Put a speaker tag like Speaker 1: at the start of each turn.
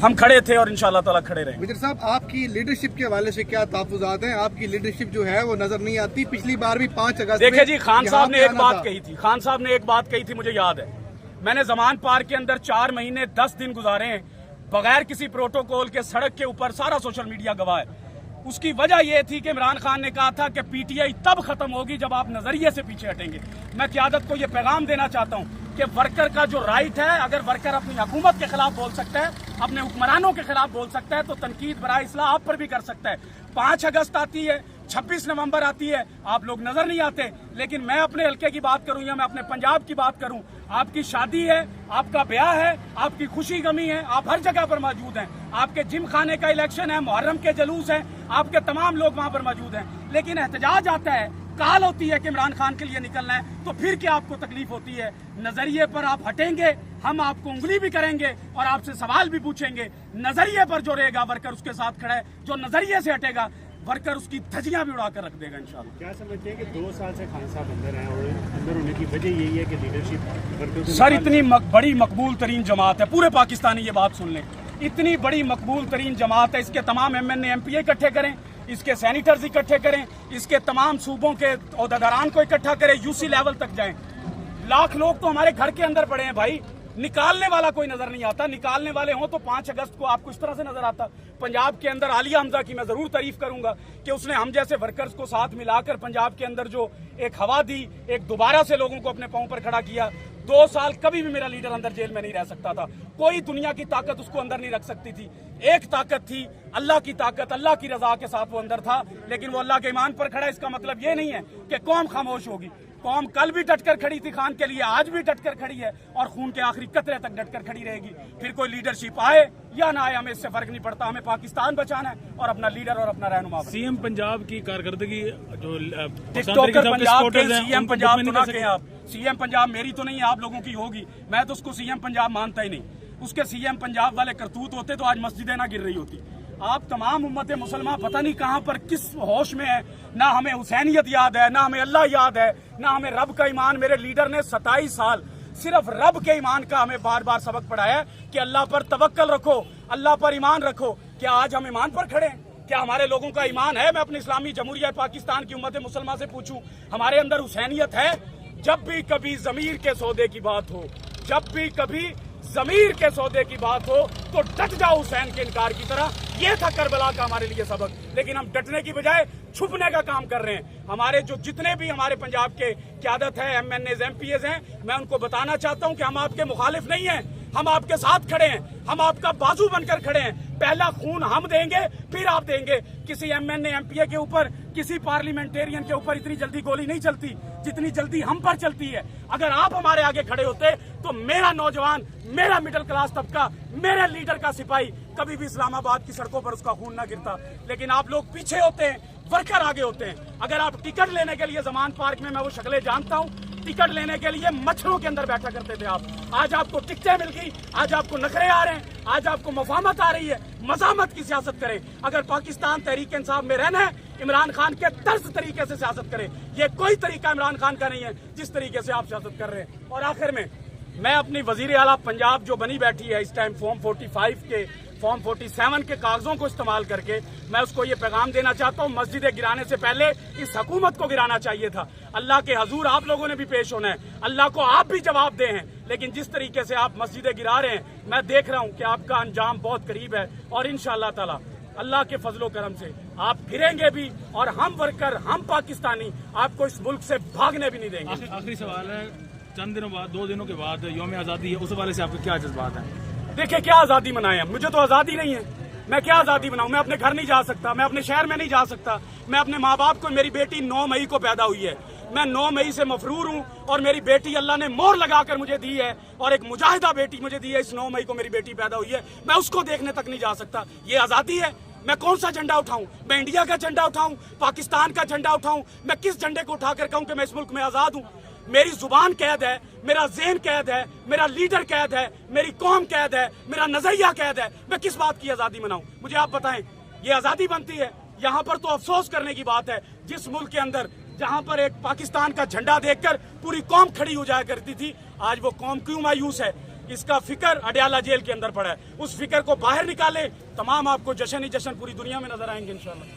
Speaker 1: हम खड़े थे और इंशाअल्लाह ताला खड़े रहेंगे।
Speaker 2: वजीर साहब, आपकी लीडरशिप के हवाले से क्या तहफ़्फ़ुज़ात हैं? आपकी लीडरशिप जो है वो नजर नहीं आती। पिछली बार भी 5 अगस्त
Speaker 1: देखिए जी, खान साहब ने एक बात
Speaker 2: था।
Speaker 1: कही थी, खान साहब ने एक बात कही थी, मुझे याद है। मैंने जमान पार्क के अंदर 4 महीने 10 दिन गुजारे हैं बगैर किसी प्रोटोकॉल के, सड़क के ऊपर, सारा सोशल मीडिया गवाह है। उसकी वजह यह थी कि इमरान खान ने कहा था कि पीटीआई तब खत्म होगी जब आप नजरिए से पीछे हटेंगे। मैं क़यादत को यह पैगाम देना चाहता हूं कि वर्कर का जो राइट है, अगर वर्कर अपनी हुकूमत के खिलाफ बोल सकता है, अपने हुक्मरानों के खिलाफ बोल सकता है, तो तनकीद बराए इस्लाह आप पर भी कर सकता है। 5 अगस्त आती है, 26 नवंबर आती है, आप लोग नजर नहीं आते। लेकिन मैं अपने हल्के की बात करूं या मैं अपने पंजाब की बात करूं, आपकी शादी है, आपका ब्याह है, आपकी खुशी गमी है, आप हर जगह पर मौजूद हैं। आपके जिम खाने का इलेक्शन है, मुहर्रम के जलूस है, आपके तमाम लोग वहां पर मौजूद हैं। लेकिन एहतजाज आता है, काल होती है कि इमरान खान के लिए निकलना है, तो फिर क्या आपको तकलीफ होती है? नजरिए पर आप हटेंगे, हम आपको उंगली भी करेंगे और आपसे सवाल भी पूछेंगे। नजरिए पर जो रहेगा वर्कर उसके साथ खड़ा है, जो नजरिए से हटेगा वर्कर उसकी धज्जियां भी उड़ाकर रख देगा इंशाल्लाह।
Speaker 3: क्या समझते हैं कि 2 साल से खान साहब अंदर हैं और अंदर होने की वजह यही है कि लीडरशिप
Speaker 1: सर इतनी बड़ी मकबूल तरीन जमात है, पूरे पाकिस्तानी ये बात सुन लें, इतनी बड़ी मकबूल तरीन जमात है, इसके तमाम MNA MPA इकट्ठे करें, इसके सैनिटर्स इकट्ठे करें, इसके तमाम सूबों के ओहदेदारान को इकट्ठा करें, UC लेवल तक जाएं। लाख लोग तो हमारे घर के अंदर पड़े हैं भाई, निकालने वाला कोई नजर नहीं आता। निकालने वाले हों तो 5 अगस्त को आपको इस तरह से नजर आता। पंजाब के अंदर आलिया हमजा की मैं जरूर तारीफ करूंगा कि उसने हम जैसे वर्कर्स को साथ मिलाकर पंजाब के अंदर जो एक हवा दी, एक दोबारा से लोगों को अपने पांव पर खड़ा किया। 2 साल कभी भी मेरा लीडर अंदर जेल में नहीं रह सकता था, कोई दुनिया की ताकत उसको अंदर नहीं रख सकती थी। एक ताकत थी, अल्लाह की ताकत, अल्लाह की रजा के साथ वो अंदर था। लेकिन वो अल्लाह के ईमान पर खड़ा है, इसका मतलब ये नहीं है कि कौम खामोश होगी। कौम कल भी डटकर खड़ी थी खान के लिए, आज भी डटकर खड़ी है और खून के आखिरी कतरे तक डटकर खड़ी रहेगी। फिर कोई लीडरशिप आए या ना आए, हमें इससे फर्क नहीं पड़ता। हमें पाकिस्तान बचाना है और अपना लीडर और अपना रहनुमा।
Speaker 3: CM पंजाब की कारकर्दगी जो
Speaker 1: टिकटॉकर पंजाब के CM पंजाब तो ना कहें आप। CM पंजाब मेरी तो नहीं है, आप लोगों की होगी। मैं तो उसको CM पंजाब मानता ही नहीं। उसके CM पंजाब वाले करतूत होते तो आज मस्जिदें ना गिर रही होती। आप तमाम उम्मत मुसलमान पता नहीं कहां पर किस होश में है। ना हमें हुसैनियत याद है, ना हमें अल्लाह याद है, ना हमें रब का ईमान। मेरे लीडर ने 27 साल सिर्फ रब के ईमान का हमें बार बार सबक पढ़ाया कि अल्लाह पर तवक्कल रखो, अल्लाह पर ईमान रखो। क्या आज हम ईमान पर खड़े हैं? क्या हमारे लोगों का ईमान है? मैं अपनी इस्लामी जमहूरिया पाकिस्तान की उम्मत मुसलमान से पूछूं, हमारे अंदर हुसैनियत है? जब भी कभी जमीर के सौदे की बात हो, जब भी कभी जमीर के सौदे की बात हो, तो डट जाओ हुसैन के इनकार की तरह। ये था करबला का हमारे लिए सबक। लेकिन हम डटने की बजाय छुपने का काम कर रहे हैं। हमारे जो जितने भी हमारे पंजाब के क़यादत है, MNAs MPAs हैं, मैं उनको बताना चाहता हूं कि हम आपके मुखालिफ नहीं हैं, हम आपके साथ खड़े हैं, हम आपका बाजू बनकर खड़े हैं। पहला खून हम देंगे, फिर आप देंगे। किसी MNA MPA के ऊपर, किसी पार्लियामेंटेरियन के ऊपर इतनी जल्दी गोली नहीं चलती जितनी जल्दी हम पर चलती है। अगर आप हमारे आगे खड़े होते तो मेरा नौजवान, मेरा मिडिल क्लास तबका, मेरे लीडर का सिपाही कभी भी इस्लामाबाद की सड़कों पर उसका खून ना गिरता। लेकिन आप लोग पीछे होते हैं, वर्कर आगे होते हैं। अगर आप टिकट लेने के लिए जमान पार्क में, मैं वो शक्लें जानता हूं, टिकट लेने के लिए मच्छरों के अंदर बैठा करते थे आप। आज आपको टिकटें मिल गई, आज आपको नखरे आ रहे हैं, आज आपको मफामत आ रही है। मजामत की सियासत करें। अगर पाकिस्तान तहरीक इंसाफ में रहना है, इमरान खान के तर्ज तरीके से सियासत करें। ये कोई तरीका इमरान खान का नहीं है जिस तरीके से आप सियासत कर रहे हैं। और आखिर में मैं अपनी वजीर आला पंजाब जो बनी बैठी है इस टाइम, फॉर्म 45 के, फॉर्म 47 के कागजों को इस्तेमाल करके, मैं उसको ये पैगाम देना चाहता हूँ, मस्जिदें गिराने से पहले इस हुकूमत को गिराना चाहिए था। अल्लाह के हजूर आप लोगों ने भी पेश होना है, अल्लाह को आप भी जवाब दे हैं। लेकिन जिस तरीके से आप मस्जिदें गिरा रहे हैं, मैं देख रहा हूँ कि आपका अंजाम बहुत करीब है। और इंशाअल्लाह ताला अल्लाह के फजलो करम से आप फिरेंगे भी, और हम वर्कर, हम पाकिस्तानी आपको इस मुल्क से भागने भी नहीं देंगे।
Speaker 3: आखिरी सवाल है, चंद दिनों बाद, 2 दिनों के बाद यौम आज़ादी है, उस हवाले से आपके क्या जज्बात हैं?
Speaker 1: देखिए, क्या आज़ादी मनाएं हम? मुझे तो आज़ादी नहीं है। मैं क्या आज़ादी मनाऊं? मैं अपने घर नहीं जा सकता, मैं अपने शहर में नहीं जा सकता। मैं अपने माँ बाप को, मेरी बेटी 9 मई को पैदा हुई है, मैं 9 मई से मफरूर हूँ। और मेरी बेटी अल्लाह ने मोहर लगाकर मुझे दी है, और एक मुजाहिदा बेटी मुझे दी है। इस 9 मई को मेरी बेटी पैदा हुई है, मैं उसको देखने तक नहीं जा सकता। ये आज़ादी है? मैं कौन सा झंडा उठाऊं? मैं इंडिया का झंडा उठाऊं, पाकिस्तान का झंडा उठाऊं? मैं किस झंडे को उठाकर कहूं कि मैं इस मुल्क में आजाद हूं? मेरी जुबान कैद है, मेरा ज़हन कैद है, मेरा लीडर कैद है, मेरी कौम कैद है, मेरा नजरिया कैद है। मैं किस बात की आजादी मनाऊं? मुझे आप बताएं, ये आजादी बनती है? यहाँ पर तो अफसोस करने की बात है, जिस मुल्क के अंदर जहाँ पर एक पाकिस्तान का झंडा देखकर पूरी कौम खड़ी हो जाया करती थी, आज वो कौम क्यों मायूस है? इसका फिक्र अडयाला जेल के अंदर पड़ा है। उस फिक्र को बाहर निकाले, तमाम आपको जश्न ही जश्न पूरी दुनिया में नजर आएंगे इंशाल्लाह।